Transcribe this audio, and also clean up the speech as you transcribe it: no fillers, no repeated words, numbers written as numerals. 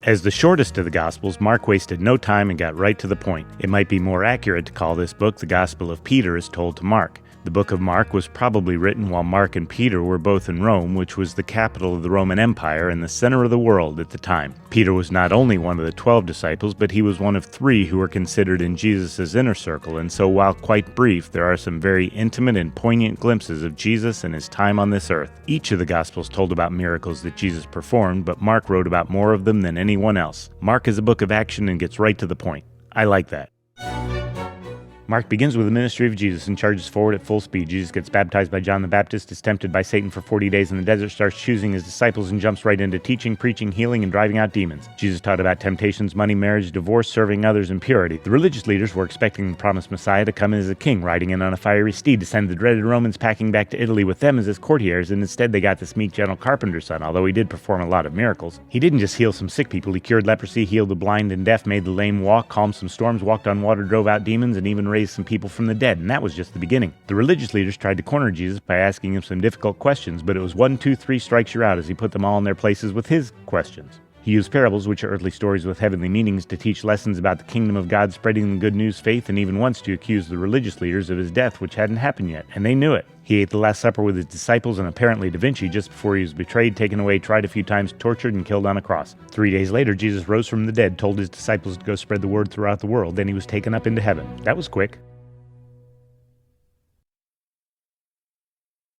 As the shortest of the Gospels, Mark wasted no time and got right to the point. It might be more accurate to call this book the Gospel of Peter as told to Mark. The book of Mark was probably written while Mark and Peter were both in Rome, which was the capital of the Roman Empire and the center of the world at the time. Peter was not only one of the 12 disciples, but he was one of 3 who were considered in Jesus' inner circle, and so while quite brief, there are some very intimate and poignant glimpses of Jesus and his time on this earth. Each of the Gospels told about miracles that Jesus performed, but Mark wrote about more of them than anyone else. Mark is a book of action and gets right to the point. I like that. Mark begins with the ministry of Jesus and charges forward at full speed. Jesus gets baptized by John the Baptist, is tempted by Satan for 40 days in the desert, starts choosing his disciples, and jumps right into teaching, preaching, healing, and driving out demons. Jesus taught about temptations, money, marriage, divorce, serving others, and purity. The religious leaders were expecting the promised Messiah to come in as a king, riding in on a fiery steed, to send the dreaded Romans packing back to Italy with them as his courtiers, and instead they got this meek, gentle carpenter's son, although he did perform a lot of miracles. He didn't just heal some sick people, he cured leprosy, healed the blind and deaf, made the lame walk, calmed some storms, walked on water, drove out demons, and even raised some people from the dead, and that was just the beginning. The religious leaders tried to corner Jesus by asking him some difficult questions, but it was 1, 2, 3 strikes you're out as he put them all in their places with his questions. He used parables, which are earthly stories with heavenly meanings, to teach lessons about the kingdom of God, spreading the good news, faith, and even once to accuse the religious leaders of his death, which hadn't happened yet, and they knew it. He ate the Last Supper with his disciples and apparently Da Vinci just before he was betrayed, taken away, tried a few times, tortured, and killed on a cross. 3 days later, Jesus rose from the dead, told his disciples to go spread the word throughout the world, then he was taken up into heaven. That was quick.